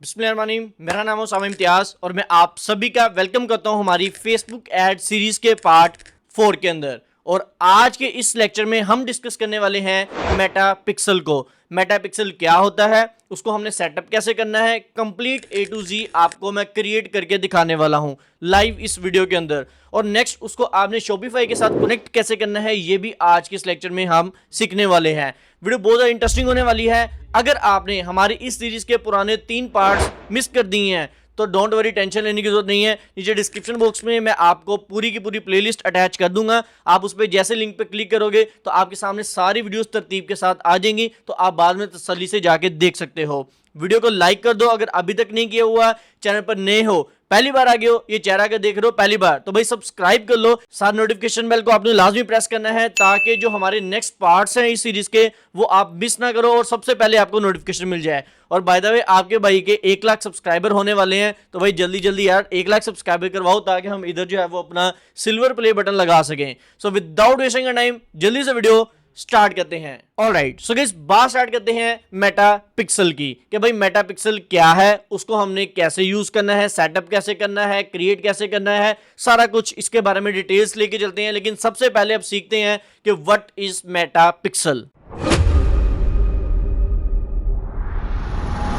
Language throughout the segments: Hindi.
बिस्मिल्लाहिर्रहमानिर्रहीम। मेरा नाम है उसामा इम्तियाज़ और मैं आप सभी का वेलकम करता हूं हमारी फेसबुक एड सीरीज़ के पार्ट 4 के अंदर। और आज के इस लेक्चर में हम डिस्कस करने वाले हैं मेटा पिक्सल को। मेटा पिक्सल क्या होता है, उसको हमने सेटअप कैसे करना है, कंप्लीट A to Z आपको मैं क्रिएट करके दिखाने वाला हूं लाइव इस वीडियो के अंदर। और नेक्स्ट उसको आपने शॉपिफाई के साथ कनेक्ट कैसे करना है, ये भी आज के इस लेक्चर में हम सीखने वाले हैं। वीडियो बहुत ज़्यादा इंटरेस्टिंग होने वाली है। अगर आपने हमारी इस सीरीज के पुराने 3 पार्ट्स मिस कर दिए हैं तो डोंट वरी, टेंशन लेने की जरूरत नहीं है। नीचे डिस्क्रिप्शन बॉक्स में मैं आपको पूरी की पूरी प्लेलिस्ट अटैच कर दूंगा। आप उस पर जैसे लिंक पे क्लिक करोगे तो आपके सामने सारी वीडियोस तरतीब के साथ आ जाएंगी, तो आप बाद में तसल्ली से जाके देख सकते हो। वीडियो को लाइक कर दो अगर अभी तक नहीं किया हुआ, चैनल पर नए हो, पहली बार आ गए हो, ये चेहरा का देख रहे हो पहली बार, तो भाई सब्सक्राइब कर लो। साथ नोटिफिकेशन बेल को आपने लाजमी प्रेस करना है ताकि जो हमारे नेक्स्ट पार्ट्स हैं इस सीरीज के वो आप मिस ना करो और सबसे पहले आपको नोटिफिकेशन मिल जाए। और बाय द वे आपके भाई के 1 लाख सब्सक्राइबर होने वाले हैं, तो भाई जल्दी जल्दी यार 1 लाख सब्सक्राइबर करवाओ ताकि हम इधर जो है वो अपना सिल्वर प्ले बटन लगा सकें। सो विदाउट वेस्टिंग टाइम जल्दी से वीडियो स्टार्ट करते हैं। ऑलराइट, सो गाइस बात स्टार्ट करते हैं मेटा पिक्सल की कि भाई मेटा पिक्सल क्या है, उसको हमने कैसे यूज करना है, सेटअप कैसे करना है, क्रिएट कैसे करना है, सारा कुछ इसके बारे में डिटेल्स लेके चलते हैं। लेकिन सबसे पहले अब सीखते हैं कि व्हाट इज मेटा पिक्सल।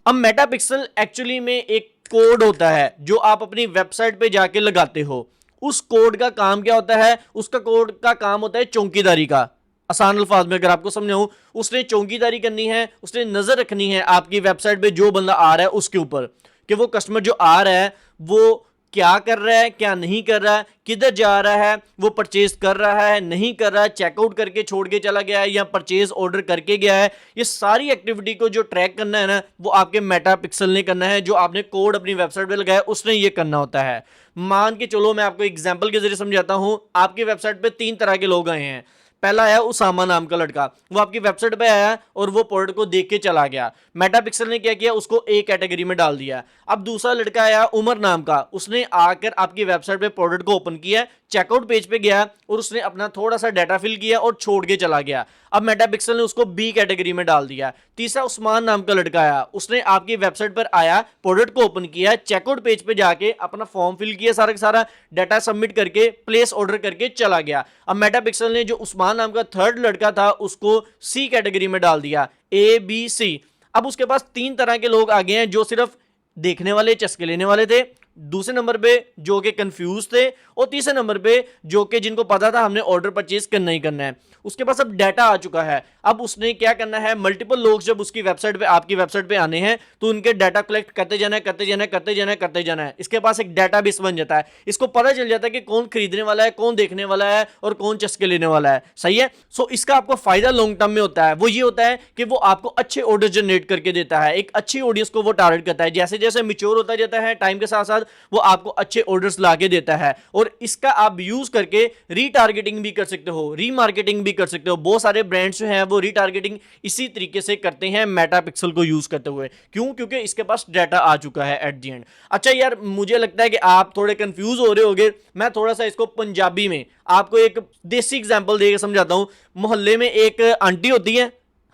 अब मेटा पिक्सल एक्चुअली में एक कोड होता है जो आप अपनी वेबसाइट पे जाके लगाते हो। उस कोड का काम क्या होता है? उसका कोड का काम होता है चौकीदारी का। आसान अल्फाज में अगर आपको समझाऊं, उसने चौकीदारी करनी है, उसने नजर रखनी है आपकी वेबसाइट पे जो बंदा आ रहा है उसके ऊपर, कि वो कस्टमर जो आ रहा है वो क्या कर रहा है, क्या नहीं कर रहा है, किधर जा रहा है, वो परचेज कर रहा है, नहीं कर रहा है, चेकआउट करके छोड़ के चला गया है या परचेज ऑर्डर करके गया है। ये सारी एक्टिविटी को जो ट्रैक करना है ना, वो आपके मेटा पिक्सल ने करना है। जो आपने कोड अपनी वेबसाइट पे लगाया उसने ये करना होता है। मान के चलो, मैं आपको एग्जाम्पल के जरिए समझाता हूं। आपकी वेबसाइट पे 3 तरह के लोग आए हैं। पहला आया उसामा नाम का लड़का, वो आपकी वेबसाइट पे आया और वो प्रोडक्ट को देख के चला गया। मेटा पिक्सल ने क्या किया, उसको ए कैटेगरी में डाल दिया। अब दूसरा लड़का आया उमर नाम का, उसने आकर आपकी वेबसाइट पे प्रोडक्ट को ओपन किया, चेकआउट पेज पे गया और उसने अपना थोड़ा सा डाटा फिल किया और छोड़ के चला गया। अब मेटा पिक्सल ने उसको बी कैटेगरी में डाल दिया। तीसरा उस्मान नाम का लड़का आया, उसने आपकी वेबसाइट पर आया, प्रोडक्ट को ओपन किया, चेकआउट पेज पे जाके अपना फॉर्म फिल किया, सारा का सारा डाटा सबमिट करके प्लेस ऑर्डर करके चला गया। अब मेटा पिक्सल ने जो उस्मान नाम का थर्ड लड़का था उसको सी कैटेगरी में डाल दिया, ABC। अब उसके पास 3 तरह के लोग आ गए हैं, जो सिर्फ देखने वाले, चस्के लेने वाले थे, दूसरे नंबर पे जो कि कंफ्यूज थे, और तीसरे नंबर पे जो कि जिनको पता था हमने ऑर्डर परचेज करना ही करना है। उसके पास अब डाटा आ चुका है। अब उसने क्या करना है, मल्टीपल लोग जब उसकी वेबसाइट पे, आपकी वेबसाइट पे आने हैं तो उनके डाटा कलेक्ट करते जाना है, करते जाना है, करते जाना है, करते जाना है। इसके पास एक डाटाबेस बन जाता है। इसको पता चल जाता है कि कौन खरीदने वाला है, कौन देखने वाला है और कौन चस्के लेने वाला है। सही है। सो इसका आपको फायदा लॉन्ग टर्म में होता है। वो ये होता है कि वो आपको अच्छे ऑर्डर जनरेट करके देता है, एक अच्छी ऑडियंस को वो टारगेट करता है। जैसे जैसे मैच्योर होता जाता है टाइम के साथ साथ वो आपको अच्छे ऑर्डर्स लाके देता है। और इसका आप यूज करके रीटारगेटिंग भी कर सकते हो, रीमार्केटिंग भी कर सकते हो। बहुत सारे ब्रांड्स जो हैं वो रीटारगेटिंग इसी तरीके से करते हैं मेटा पिक्सल को यूज करते हुए। क्यों? क्योंकि इसके पास डाटा आ चुका है एट द एंड। अच्छा यार, मुझे लगता है कि आप थोड़े कंफ्यूज हो रहे होंगे। मैं थोड़ा सा इसको पंजाबी में आपको एक देसी एग्जांपल देकर समझाता हूं। मोहल्ले में एक आंटी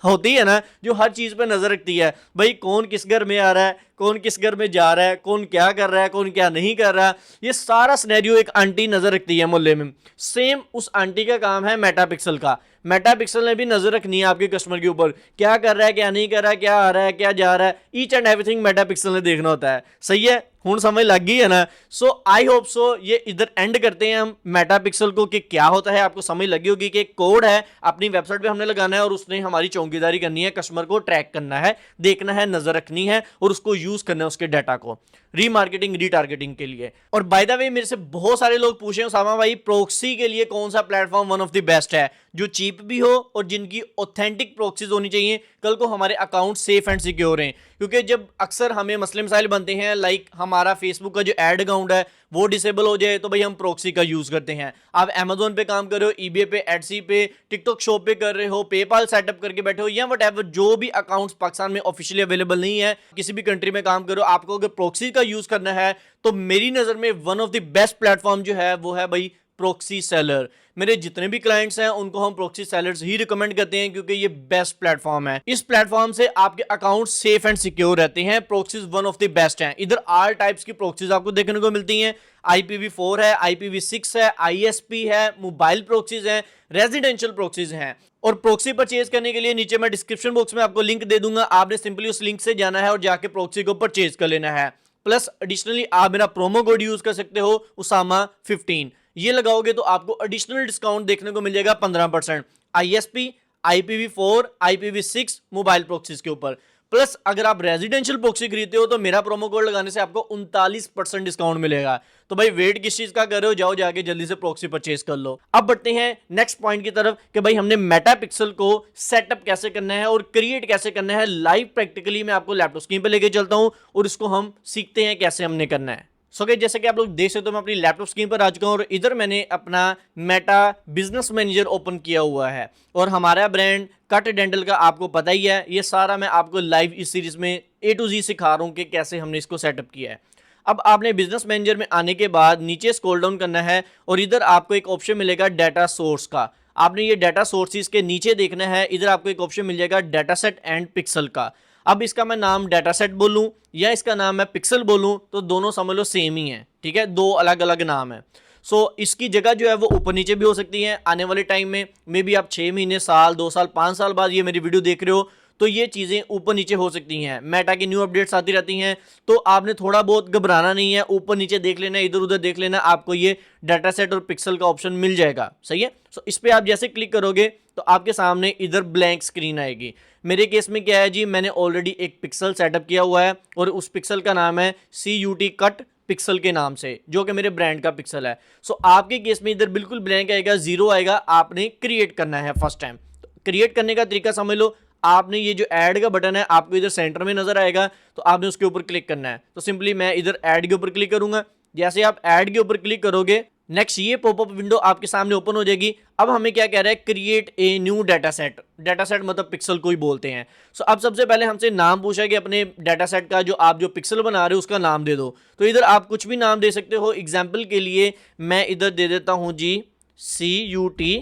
होती है ना, जो हर चीज पे नजर रखती है। भाई कौन किस घर में आ रहा है, कौन किस घर में जा रहा है, कौन क्या कर रहा है, कौन क्या नहीं कर रहा है, ये सारा सिनेरियो एक आंटी नजर रखती है मोहल्ले में। सेम उस आंटी का काम है मेटा पिक्सल का। मेटा पिक्सल ने भी नजर रखनी है आपके कस्टमर के ऊपर, क्या कर रहा है, क्या नहीं कर रहा है, क्या आ रहा है, क्या जा रहा है। Each and everything Meta pixel ने देखना होता है। सही है, हूं समझ लग गई है ना। सो आई होप सो ये इधर एंड करते हैं हम मेटा पिक्सल को कि क्या होता है। आपको समझ लगी होगी कि एक कोड है, अपनी वेबसाइट पे हमने लगाना है और उसने हमारी चौकीदारी करनी है, कस्टमर को ट्रैक करना है, देखना है, नजर रखनी है और उसको यूज करना है उसके डाटा को रीमार्केटिंग, रीटारगेटिंग के लिए। और बाय द वे मेरे से बहुत सारे लोग पूछे उसामा भाई प्रॉक्सी के लिए कौन सा platform one of the best है, जो चीप भी हो और जिनकी ऑथेंटिक प्रॉक्सीज होनी चाहिए, कल को हमारे अकाउंट सेफ एंड सिक्योर हैं। क्योंकि जब अक्सर हमें मसले मसाइल बनते हैं, लाइक हमारा फेसबुक का जो एड अकाउंट है वो डिसेबल हो जाए, तो भाई हम प्रॉक्सी का यूज करते हैं। आप अमेजोन पे काम कर रहे हो, ईबे पे, एडसी पे, टिकटॉक शॉप पे कर रहे हो, पेपाल सेटअप करके बैठे हो, या व्हाटएवर जो भी अकाउंट्स पाकिस्तान में ऑफिशियली अवेलेबल नहीं है, किसी भी कंट्री में काम करो, आपको अगर प्रॉक्सी का यूज करना है तो मेरी नजर में one of the best platform जो है वो है भाई प्रॉक्सी सेलर। मेरे जितने भी क्लाइंट्स हैं उनको हम प्रॉक्सी सेलर्स ही रिकमेंड करते हैं क्योंकि ये बेस्ट प्लेटफॉर्म है। इस प्लेटफॉर्म से आपके अकाउंट सेफ एंड सिक्योर रहते हैं। Proxies one of the best हैं। इधर ऑल टाइप्स की प्रॉक्सीज आपको देखने को मिलती हैं। IPv4 है, IPv6 है, ISP है, मोबाइल प्रॉक्सीज हैं, रेजिडेंशियल प्रॉक्सीज हैं। और प्रॉक्सी परचेज करने के लिए नीचे मैं डिस्क्रिप्शन बॉक्स में आपको लिंक दे दूंगा। आपने सिंपली उस लिंक से जाना है और जाके प्रॉक्सी को परचेज कर लेना है। प्लस एडिशनली आप मेरा प्रोमो कोड यूज कर सकते हो उसामा15। ये लगाओगे तो आपको एडिशनल डिस्काउंट देखने को मिल जाएगा 15% ISP, IPv4, IPv6 mobile proxies के ऊपर। प्लस अगर आप रेजिडेंशियल प्रॉक्सी खरीदते हो तो मेरा प्रोमो कोड लगाने से आपको 39% डिस्काउंट मिलेगा। तो भाई वेट किस चीज का कर रहे हो, जाओ जाके जल्दी से प्रॉक्सी परचेज कर लो। अब बढ़ते हैं नेक्स्ट पॉइंट की तरफ कि भाई हमने मेटापिक्सल को सेटअप कैसे करना है और क्रिएट कैसे करना है। लाइव प्रैक्टिकली मैं आपको लैपटॉप स्क्रीन पे लेके चलता हूं और इसको हम सीखते हैं कैसे हमने करना है। सो गाइस जैसे कि आप लोग देख सकते हो मैं अपनी लैपटॉप स्क्रीन पर आ चुका हूं और इधर मैंने अपना मेटा बिजनेस मैनेजर ओपन किया हुआ है और हमारा ब्रांड कट डेंटल का आपको पता ही है। ये सारा मैं आपको लाइव इस सीरीज में A to Z सिखा रहा हूं कि कैसे हमने इसको सेटअप किया है। अब आपने बिजनेस मैनेजर में आने के बाद नीचे स्क्रॉल डाउन करना है और इधर आपको एक ऑप्शन मिलेगा डाटा सोर्स का। आपने ये डाटा सोर्सेज के नीचे देखना है। इधर आपको एक ऑप्शन मिल जाएगा डाटा सेट एंड पिक्सल का। अब इसका मैं नाम डाटा सेट बोलूं या इसका नाम मैं पिक्सल बोलूं तो दोनों समझ लो सेम ही है, ठीक है, दो अलग अलग नाम है। सो इसकी जगह जो है वो ऊपर नीचे भी हो सकती है। आने वाले टाइम में मे बी आप 6 महीने, साल, 2 साल, 5 साल बाद ये मेरी वीडियो देख रहे हो तो ये चीज़ें ऊपर नीचे हो सकती हैं। मेटा की न्यू अपडेट्स आती रहती हैं तो आपने थोड़ा बहुत घबराना नहीं है, ऊपर नीचे देख लेना, इधर उधर देख लेना, आपको ये डाटा सेट और पिक्सल का ऑप्शन मिल जाएगा। सही है। सो इस पर आप जैसे क्लिक करोगे तो आपके सामने इधर ब्लैंक स्क्रीन आएगी। मेरे केस में क्या है जी, मैंने ऑलरेडी एक पिक्सल सेटअप किया हुआ है और उस पिक्सल का नाम है CUT कट पिक्सल के नाम से, जो कि मेरे ब्रांड का पिक्सल है। सो आपके केस में इधर बिल्कुल ब्लैंक आएगा, जीरो आएगा। आपने क्रिएट करना है फर्स्ट टाइम। तो क्रिएट करने का तरीका समझ लो। आपने ये जो ऐड का बटन है आपको इधर सेंटर में नजर आएगा तो आपने उसके ऊपर क्लिक करना है। तो सिंपली मैं इधर ऐड के ऊपर क्लिक करूंगा। जैसे आप ऐड के ऊपर क्लिक करोगे नेक्स्ट ये पॉपअप विंडो आपके सामने ओपन हो जाएगी। अब हमें क्या कह रहा है, create a new data set. Data set मतलब पिक्सल को ही बोलते हैं। सो अब सबसे पहले हमसे नाम पूछा कि अपने डाटा सेट का जो आप जो पिक्सल बना रहे हो उसका नाम दे दो। तो इधर आप कुछ भी नाम दे सकते हो। एग्जाम्पल के लिए मैं इधर दे देता हूं जी CUT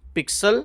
पिक्सल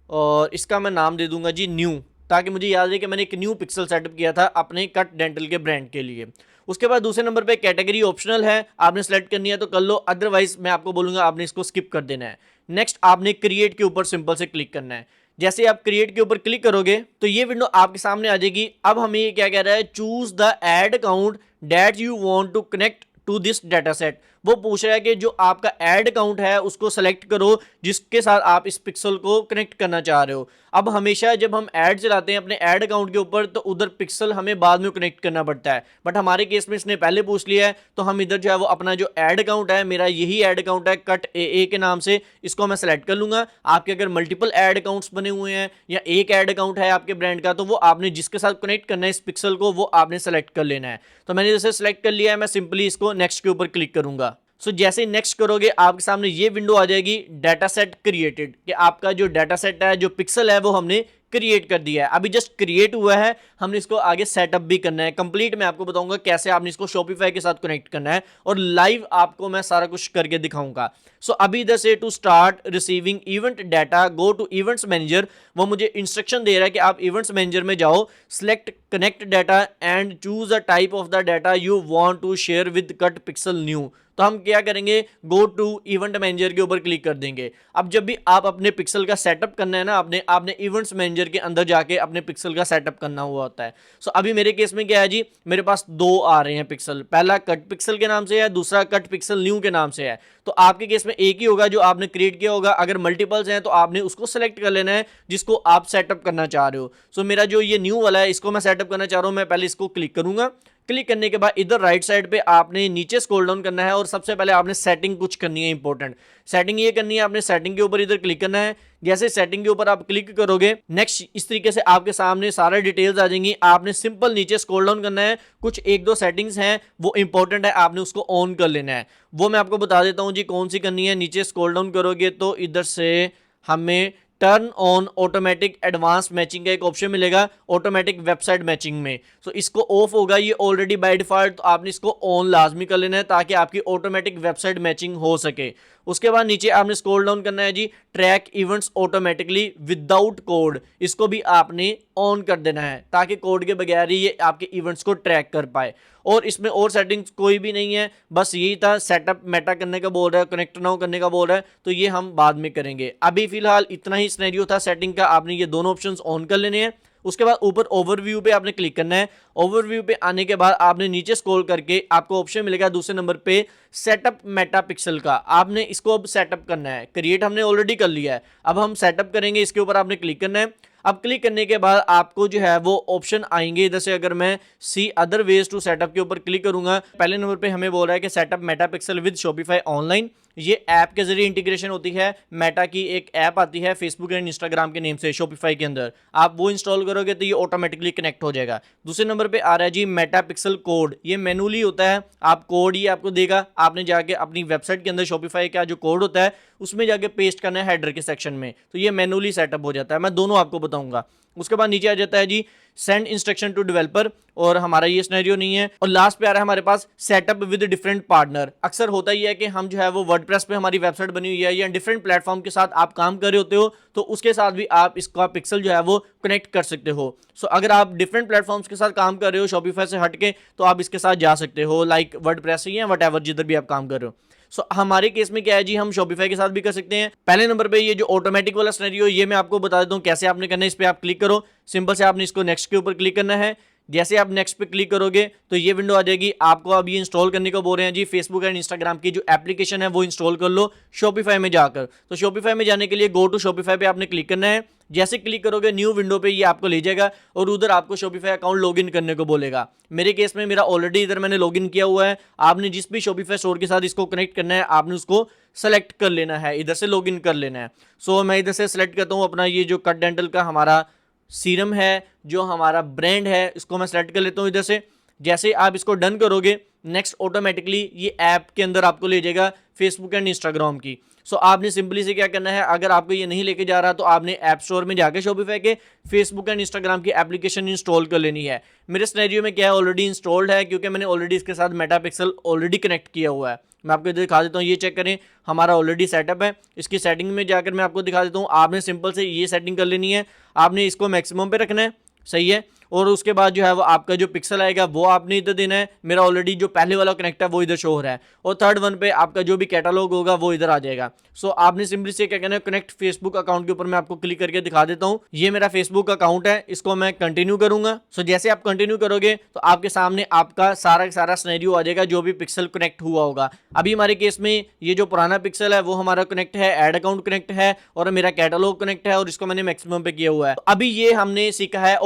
और इसका मैं नाम दे दूंगा जी न्यू, ताकि मुझे याद रहे कि मैंने एक न्यू पिक्सल सेटअप किया था अपने कट डेंटल के ब्रांड के लिए। उसके बाद दूसरे नंबर पे कैटेगरी ऑप्शनल है, आपने सेलेक्ट करनी है तो कर लो, अदरवाइज मैं आपको बोलूंगा आपने इसको स्किप कर देना है। नेक्स्ट आपने क्रिएट के ऊपर सिंपल से क्लिक करना है। जैसे आप क्रिएट के ऊपर क्लिक करोगे तो ये विंडो आपके सामने आ जाएगी। अब हमें ये क्या कह रहा है, choose the ad account that you want to connect to this data set. वो पूछ रहा है कि जो आपका ऐड अकाउंट है उसको सेलेक्ट करो जिसके साथ आप इस पिक्सल को कनेक्ट करना चाह रहे हो। अब हमेशा जब हम ऐड चलाते हैं अपने ऐड अकाउंट के ऊपर तो उधर पिक्सल हमें बाद में कनेक्ट करना पड़ता है, बट हमारे केस में इसने पहले पूछ लिया है तो हम इधर जो है वो अपना जो ऐड अकाउंट है, मेरा यही ऐड अकाउंट है कट AA के नाम से, इसको मैं सेलेक्ट कर लूंगा। आपके अगर मल्टीपल ऐड अकाउंट्स बने हुए हैं या एक ऐड अकाउंट है आपके ब्रांड का तो वो आपने जिसके साथ कनेक्ट करना है इस पिक्सल को वो आपने सेलेक्ट कर लेना है। तो मैंने जैसे सेलेक्ट कर लिया है, मैं सिंपली इसको नेक्स्ट के ऊपर क्लिक करूंगा। सो जैसे ही नेक्स्ट करोगे आपके सामने ये विंडो आ जाएगी डाटा सेट क्रिएटेड, कि आपका जो डाटा सेट है जो पिक्सल है वो हमने क्रिएट कर दिया है। अभी जस्ट क्रिएट हुआ है, हमने इसको आगे सेटअप भी करना है कंप्लीट। मैं आपको बताऊंगा कैसे आपने इसको शॉपिफाई के साथ कनेक्ट करना है और लाइव आपको मैं सारा कुछ करके दिखाऊंगा। सो अभी इधर से to start receiving event data go to events manager, वो मुझे इंस्ट्रक्शन दे रहा है कि आप इवेंट्स मैनेजर में जाओ, select connect data and choose a type of the data you want to share with cut pixel new. तो हम क्या करेंगे, गो टू इवेंट मैनेजर के ऊपर क्लिक कर देंगे। अब जब भी आप अपने पिक्सल का सेटअप करना है ना, आपने इवेंट्स मैनेजर के अंदर जाके अपने पिक्सल का सेटअप करना हुआ होता है। सो अभी मेरे केस में क्या है जी, मेरे पास दो आ रहे हैं पिक्सल, पहला कट पिक्सल के नाम से है, दूसरा कट पिक्सल न्यू के नाम से है। तो आपके केस में एक ही होगा जो आपने क्रिएट किया होगा। अगर मल्टीपल्स हैं तो आपने उसको सेलेक्ट कर लेना है जिसको आप सेटअप करना चाह रहे हो। सो मेरा जो ये न्यू वाला है इसको मैं सेटअप करना चाह रहा हूं। मैं पहले इसको क्लिक करूंगा। क्लिक करने के बाद इधर राइट साइड पे आपने नीचे स्क्रॉल डाउन करना है और सबसे पहले आपने सेटिंग कुछ करनी है इंपॉर्टेंट। सेटिंग ये करनी है, आपने सेटिंग के ऊपर इधर क्लिक करना है। जैसे सेटिंग के ऊपर आप क्लिक करोगे नेक्स्ट इस तरीके से आपके सामने सारे डिटेल्स आ जाएंगी। आपने सिंपल नीचे स्क्रॉल डाउन करना है, कुछ एक दो सेटिंग्स हैं वो इंपॉर्टेंट है, आपने उसको ऑन कर लेना है। वो मैं आपको बता देता हूं जी कौन सी करनी है। नीचे स्क्रॉल डाउन करोगे तो इधर से हमें turn on automatic advance matching का एक ऑप्शन मिलेगा ऑटोमेटिक वेबसाइट मैचिंग में। तो इसको ऑफ होगा, ये ऑलरेडी बाय डिफॉल्ट, तो आपने इसको ऑन लाजमी कर लेना है ताकि आपकी ऑटोमेटिक वेबसाइट मैचिंग हो सके। उसके बाद नीचे आपने स्क्रॉल डाउन करना है जी, track events automatically without code, इसको भी आपने ऑन कर देना है ताकि कोड के बगैर ही ये आपके इवेंट्स को ट्रैक कर पाए। और इसमें और सेटिंग्स कोई भी नहीं है, बस यही था, सेटअप मेटा करने का बोल रहा है, कनेक्ट नाउ करने का बोल रहा है, तो ये हम बाद में करेंगे। अभी फिलहाल इतना ही सिनेरियो था सेटिंग का, आपने ये दोनों ऑप्शंस ऑन कर लेने हैं। उसके बाद ऊपर ओवरव्यू पे आपने क्लिक करना है। ओवरव्यू पे आने के बाद आपने नीचे स्क्रॉल करके आपको ऑप्शन मिलेगा दूसरे नंबर पे सेटअप मेटा पिक्सल का, आपने इसको अब सेटअप करना है। क्रिएट हमने ऑलरेडी कर लिया है, अब हम सेटअप करेंगे, इसके ऊपर आपने क्लिक करना है। अब क्लिक करने के बाद आपको जो है वो ऑप्शन आएंगे इधर से, अगर मैं सी अदर वेज टू सेटअप के ऊपर क्लिक करूंगा, पहले नंबर पे हमें बोल रहा है कि setup Meta pixel with Shopify online. ये ऐप के जरिए इंटीग्रेशन होती है, मेटा की एक ऐप आती है फेसबुक एंड इंस्टाग्राम के नेम से शॉपिफाई के अंदर, आप वो इंस्टॉल करोगे तो ये ऑटोमेटिकली कनेक्ट हो जाएगा। दूसरे नंबर पे आ रहा है जी मेटा पिक्सल कोड, ये मैनुअली होता है, आप कोड ये आपको देगा, आपने जाके अपनी वेबसाइट के अंदर शॉपिफाई का जो कोड होता है उसमें जाके पेस्ट करना है हेडर के सेक्शन में, तो ये मैनुअली सेटअप हो जाता है। मैं दोनों आपको बताऊंगा। उसके बाद नीचे आ जाता है जी सेंड इंस्ट्रक्शन टू डेवलपर, और हमारा ये सिनेरियो नहीं है। और लास्ट पे आ रहा है हमारे पास सेटअप विद डिफरेंट पार्टनर। अक्सर होता ही है कि हम जो है वो वर्डप्रेस पे हमारी वेबसाइट बनी हुई है या डिफरेंट प्लेटफॉर्म के साथ आप काम कर रहे होते हो, तो उसके साथ भी आप इसका पिक्सल जो है वो कनेक्ट कर सकते हो। सो अगर आप डिफरेंट प्लेटफॉर्म्स के साथ काम कर रहे हो शॉपिफाई से हट के, तो आप इसके साथ जा सकते हो, लाइक वर्डप्रेस या वटएवर जिधर भी आप काम कर रहे हो। सो हमारे केस में क्या है जी, हम शॉपिफाई के साथ भी कर सकते हैं। पहले नंबर पे ये जो ऑटोमेटिक वाला सिनेरियो, ये मैं आपको बता देता हूँ कैसे आपने करना है। इस पे आप क्लिक करो, सिंपल से आपने इसको नेक्स्ट के ऊपर क्लिक करना है। जैसे आप नेक्स्ट पे क्लिक करोगे तो ये विंडो आ जाएगी, आपको अब ये इंस्टॉल करने को बोल रहे हैं जी, फेसबुक एंड इंस्टाग्राम की जो एप्लीकेशन है वो इंस्टॉल कर लो शॉपिफाई में जाकर। तो शॉपिफाई में जाने के लिए गो टू शॉपिफाई पे आपने क्लिक करना है। जैसे क्लिक करोगे न्यू विंडो पे ये आपको ले जाएगा और उधर आपको शॉपिफाई अकाउंट लॉगिन करने को बोलेगा। मेरे केस में मेरा ऑलरेडी इधर मैंने लॉगिन किया हुआ है। आपने जिस भी शॉपिफाई स्टोर के साथ इसको कनेक्ट करना है, आपने उसको सेलेक्ट कर लेना है, इधर से लॉगिन कर लेना है। सो मैं इधर से सेलेक्ट करता हूँ अपना ये जो कट डेंटल का हमारा सीरम है, जो हमारा ब्रांड है, इसको मैं सेलेक्ट कर लेता हूँ इधर से। जैसे आप इसको डन करोगे, नेक्स्ट ऑटोमेटिकली ये ऐप के अंदर आपको ले जाएगा फेसबुक एंड इंस्टाग्राम की। सो आपने सिंपली से क्या करना है, अगर आपको ये नहीं लेके जा रहा तो आपने ऐप स्टोर में जाके शॉपिफाई के फेसबुक एंड इंस्टाग्राम की एप्लीकेशन इंस्टॉल कर लेनी है। मेरे सिनेरियो में क्या है, ऑलरेडी इंस्टॉल्ड है, क्योंकि मैंने ऑलरेडी इसके साथ मेटा पिक्सल ऑलरेडी कनेक्ट किया हुआ है। मैं आपको इधर दिखा देता हूँ, ये चेक करें, हमारा ऑलरेडी सेटअप है। इसकी सेटिंग में जाकर मैं आपको दिखा देता हूँ, आपने सिंपल से ये सेटिंग कर लेनी है, आपने इसको मैक्सिमम पे रखना है, सही है। और उसके बाद जो है वो आपका जो पिक्सल आएगा वो आपने इधर देना है। मेरा ऑलरेडी जो पहले वाला कनेक्ट है वो इधर शो हो रहा है, और थर्ड वन पे आपका जो भी कैटलॉग होगा वो इधर आ जाएगा। सो आपने सिंपली से क्या कहना है, कनेक्ट फेसबुक अकाउंट के ऊपर मैं आपको क्लिक करके दिखा देता हूँ। ये मेरा फेसबुक अकाउंट है, इसको मैं कंटिन्यू करूंगा। सो जैसे आप कंटिन्यू करोगे तो आपके सामने आपका सारा सिनेरियो आ जाएगा, जो भी पिक्सल कनेक्ट हुआ होगा। अभी हमारे केस में ये जो पुराना पिक्सल है वो हमारा कनेक्ट है, एड अकाउंट कनेक्ट है, और मेरा कैटलॉग कनेक्ट है, और इसको मैंने मैक्सिमम पे किया हुआ है। अभी ये हमने सीखा है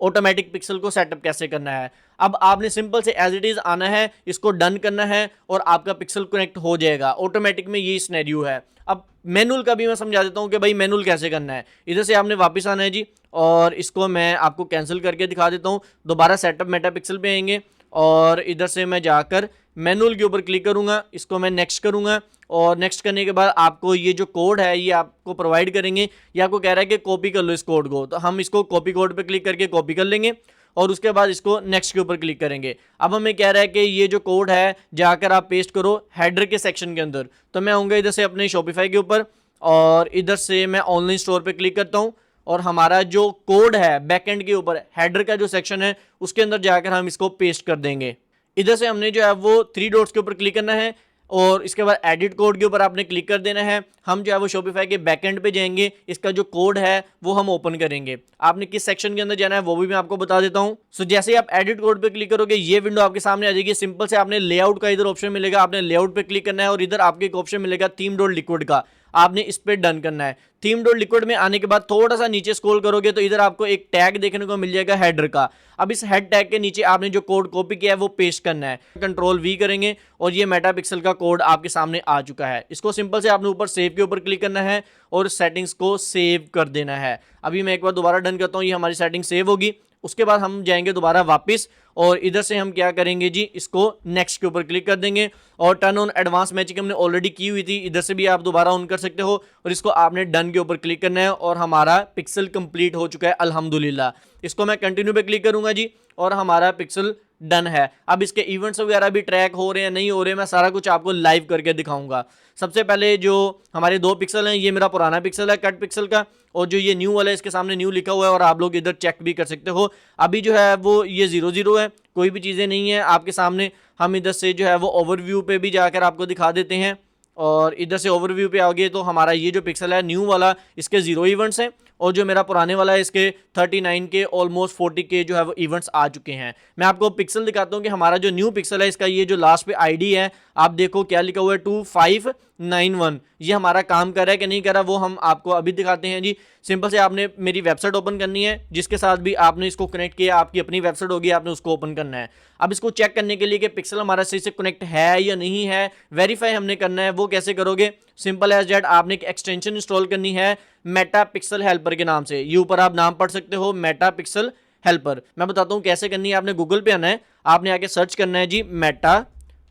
ऑटोमेटिक पिक्सल को सेटअप कैसे करना है। अब आपने सिंपल से एज इट इज आना है, इसको डन करना है, और आपका पिक्सल कनेक्ट हो जाएगा ऑटोमेटिक में। ये सिनेरियो है। अब मैनुअल का भी मैं समझा देता हूं कि भाई मैनुअल कैसे करना है। इधर से आपने वापस आना है जी, और इसको मैं आपको कैंसिल करके दिखा देता हूं। दोबारा सेटअप मेटा पिक्सल पे आएंगे, और इधर से मैं जाकर मैनुअल के ऊपर क्लिक करूंगा, इसको मैं नेक्स्ट करूंगा, और नेक्स्ट करने के बाद आपको ये जो कोड है ये आपको प्रोवाइड करेंगे। ये आपको कह रहा है कि कॉपी कर लो इस कोड को, तो हम इसको कॉपी कोड पे क्लिक करके कॉपी कर लेंगे, और उसके बाद इसको नेक्स्ट के ऊपर क्लिक करेंगे। अब हमें कह रहा है कि ये जो कोड है जाकर आप पेस्ट करो हेडर के सेक्शन के अंदर। तो मैं आऊँगा इधर से अपने शॉपिफाई के ऊपर, और इधर से मैं ऑनलाइन स्टोर पे क्लिक करता हूँ, और हमारा जो कोड है बैकएंड के ऊपर हेडर का जो सेक्शन है उसके अंदर जाकर हम इसको पेस्ट कर देंगे। इधर से हमने जो है वो 3 डॉट्स के ऊपर क्लिक करना है, और इसके बाद एडिट कोड के ऊपर आपने क्लिक कर देना है। हम जो है वो शॉपिफाई के बैकएंड पे जाएंगे, इसका जो कोड है वो हम ओपन करेंगे। आपने किस सेक्शन के अंदर जाना है वो भी मैं आपको बता देता हूं। सो जैसे ही आप एडिट कोड पे क्लिक करोगे ये विंडो आपके सामने आ जाएगी। सिंपल से आपने लेआउट का इधर ऑप्शन मिलेगा, आपने लेआउट पे क्लिक करना है, और इधर आपको एक ऑप्शन मिलेगा थीम डॉट लिक्विड का, आपने इस पे डन करना है। थीम डॉट लिक्विड में आने के बाद थोड़ा सा नीचे स्क्रॉल करोगे तो इधर आपको एक टैग देखने को मिल जाएगा हेडर का। अब इस हेड टैग के नीचे आपने जो कोड कॉपी किया है वो पेस्ट करना है। कंट्रोल वी करेंगे और ये मेटा पिक्सल का कोड आपके सामने आ चुका है। इसको सिंपल से आपने ऊपर सेव के ऊपर क्लिक करना है और सेटिंग्स को सेव कर देना है। अभी मैं एक बार दोबारा डन करता हूँ, ये हमारी सेटिंग सेव होगी। उसके बाद हम जाएंगे दोबारा वापस और इधर से हम क्या करेंगे जी, इसको नेक्स्ट के ऊपर क्लिक कर देंगे और टर्न ऑन एडवांस मैचिंग हमने ऑलरेडी की हुई थी, इधर से भी आप दोबारा ऑन कर सकते हो और इसको आपने डन के ऊपर क्लिक करना है और हमारा पिक्सल कंप्लीट हो चुका है अल्हम्दुलिल्लाह। इसको मैं कंटिन्यू पे क्लिक करूंगा जी और हमारा पिक्सल डन है। अब इसके इवेंट्स वगैरह भी ट्रैक हो रहे हैं नहीं हो रहे, मैं सारा कुछ आपको लाइव करके दिखाऊंगा। सबसे पहले जो हमारे 2 पिक्सल हैं, ये मेरा पुराना पिक्सल है कट पिक्सल का, और जो ये न्यू वाला है इसके सामने न्यू लिखा हुआ है और आप लोग इधर चेक भी कर सकते हो। अभी जो है वो ये 0 है, कोई भी चीज़ें नहीं है आपके सामने। हम इधर से जो है वो ओवरव्यू पे भी जाकर आपको दिखा देते हैं और इधर से ओवरव्यू पे आ गए तो हमारा ये जो पिक्सल है न्यू वाला, इसके 0 इवेंट्स हैं और जो मेरा पुराने वाला है इसके 39 के ऑलमोस्ट 40 के जो है वो इवेंट्स आ चुके हैं। मैं आपको पिक्सल दिखाता हूँ कि हमारा जो न्यू पिक्सल है इसका ये जो लास्ट पे आईडी है, आप देखो क्या लिखा हुआ है 2591, ये हमारा काम कर रहा है कि नहीं कर रहा वो हम आपको अभी दिखाते हैं जी। सिंपल से आपने मेरी वेबसाइट ओपन करनी है, जिसके साथ भी आपने इसको कनेक्ट किया आपकी अपनी वेबसाइट होगी, आपने उसको ओपन करना है। अब इसको चेक करने के लिए कि पिक्सल हमारा सही से कनेक्ट है या नहीं है, वेरीफाई हमने करना है। वो कैसे करोगे, सिंपल एज दैट, आपने एक एक्सटेंशन इंस्टॉल करनी है मेटा पिक्सल हेल्पर के नाम से। ये ऊपर आप नाम पढ़ सकते हो मेटा पिक्सल हेल्पर। मैं बताता हूँ कैसे करनी है। आपने गूगल पे आना है, आपने आके सर्च करना है जी Meta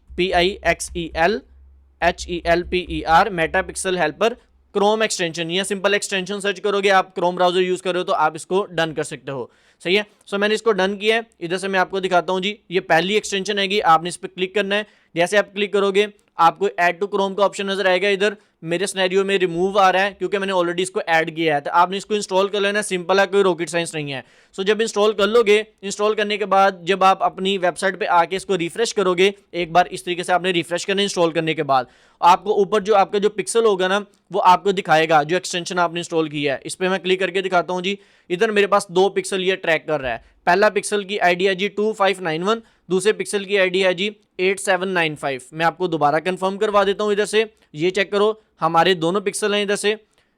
PIXELHELPER Meta Pixel Helper Chrome extension, या सिंपल एक्सटेंशन सर्च करोगे, आप क्रोम ब्राउजर यूज कर रहे हो तो आप इसको डन कर सकते हो। सही है, सो मैंने इसको डन किया है। इधर से मैं आपको दिखाता हूँ जी, ये पहली एक्सटेंशन हैगी, आपने इस पर क्लिक करना है। जैसे आप क्लिक करोगे आपको ऐड टू क्रोम का ऑप्शन नजर आएगा। इधर मेरे सिनेरियो में रिमूव आ रहा है क्योंकि मैंने ऑलरेडी इसको ऐड किया है, तो आपने इसको इंस्टॉल कर लेना, सिंपल है, कोई रॉकेट साइंस नहीं है। सो जब इंस्टॉल कर लोगे, इंस्टॉल करने के बाद जब आप अपनी वेबसाइट पे आके इसको रिफ्रेश करोगे, एक बार इस तरीके से आपने रिफ्रेश करना इंस्टॉल करने के बाद, आपको ऊपर जो आपका जो पिक्सल होगा ना वो आपको दिखाएगा जो एक्सटेंशन आपने इंस्टॉल किया है। इस पर मैं क्लिक करके दिखाता हूँ जी। इधर मेरे पास 2 पिक्सल ये ट्रैक कर रहा है। पहला पिक्सल की आईडी है जी 2591, दूसरे पिक्सल की आईडी है जी 8795। मैं आपको दोबारा कंफर्म करवा देता हूँ। इधर से ये चेक करो, हमारे दोनों पिक्सल हैं, इधर से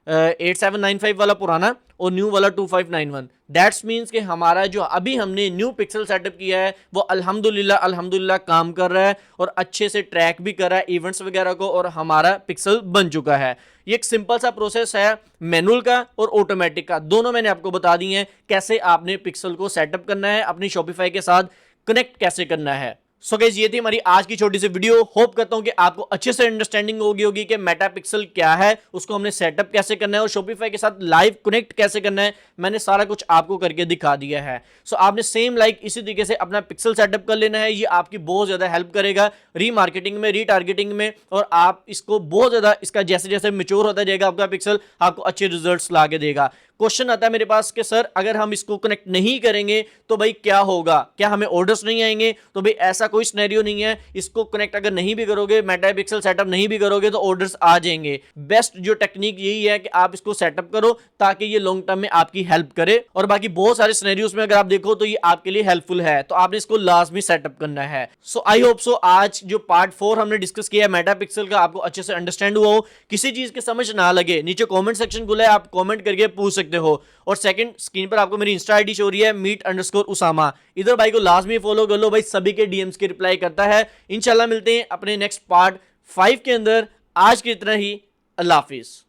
8795 वाला पुराना और न्यू वाला 2591। दैट्स मीन्स कि हमारा जो अभी हमने न्यू पिक्सल सेटअप किया है वो अल्हम्दुलिल्लाह काम कर रहा है और अच्छे से ट्रैक भी कर रहा है इवेंट्स वगैरह को, और हमारा पिक्सल बन चुका है। ये एक सिंपल सा प्रोसेस है, मैनुअल का और ऑटोमेटिक का, दोनों मैंने आपको बता दी हैं कैसे आपने पिक्सल को सेटअप करना है, अपनी शॉपिफाई के साथ कनेक्ट कैसे करना है। सो गाइस, ये थी हमारी आज की छोटी सी वीडियो। होप करता हूं कि आपको अच्छे से अंडरस्टैंडिंग होगी कि मेटा पिक्सल क्या है, उसको हमने सेटअप कैसे करना है और शॉपिफाई के साथ लाइव कनेक्ट कैसे करना है, मैंने सारा कुछ आपको करके दिखा दिया है। सो आपने सेम लाइक इसी तरीके से अपना पिक्सल सेटअप कर लेना है। ये आपकी बहुत ज्यादा हेल्प करेगा रीमार्केटिंग में, रीटारगेटिंग में, और आप इसको बहुत ज्यादा, इसका जैसे जैसे मैच्योर होता जाएगा आपका पिक्सल, आपको अच्छे रिजल्ट्स ला के देगा। क्वेश्चन आता है मेरे पास कि सर अगर हम इसको कनेक्ट नहीं करेंगे तो भाई क्या होगा, क्या हमें ऑर्डर्स नहीं आएंगे? तो भाई ऐसा कोई सिनेरियो नहीं है। इसको कनेक्ट अगर नहीं भी करोगे, मेटा पिक्सल सेटअप नहीं भी करोगे तो ऑर्डर्स आ जाएंगे। बेस्ट जो टेक्निक यही है कि आप इसको सेटअप करो ताकि ये लॉन्ग टर्म में आपकी हेल्प करे, और बाकी बहुत सारे सिनेरियोस में अगर आप देखो तो ये आपके लिए हेल्पफुल है, तो आपने इसको लाजमी सेटअप करना है। सो आई होप सो आज जो पार्ट 4 हमने डिस्कस किया है मेटा पिक्सल का, आपको अच्छे से अंडरस्टैंड हुआ हो। किसी चीज के समझ ना लगे, नीचे कॉमेंट सेक्शन खुला है, आप कॉमेंट करके पूछ सकते हो। और सेकंड, स्क्रीन पर आपको मेरी इंस्टा आईडी शो हो रही है meet_usama, इधर भाई को लाजमी फॉलो कर लो, भाई सभी के डीएम्स की रिप्लाई करता है। इंशाल्लाह मिलते हैं अपने नेक्स्ट पार्ट 5 के अंदर। आज की इतना ही, अल्लाह हाफिज।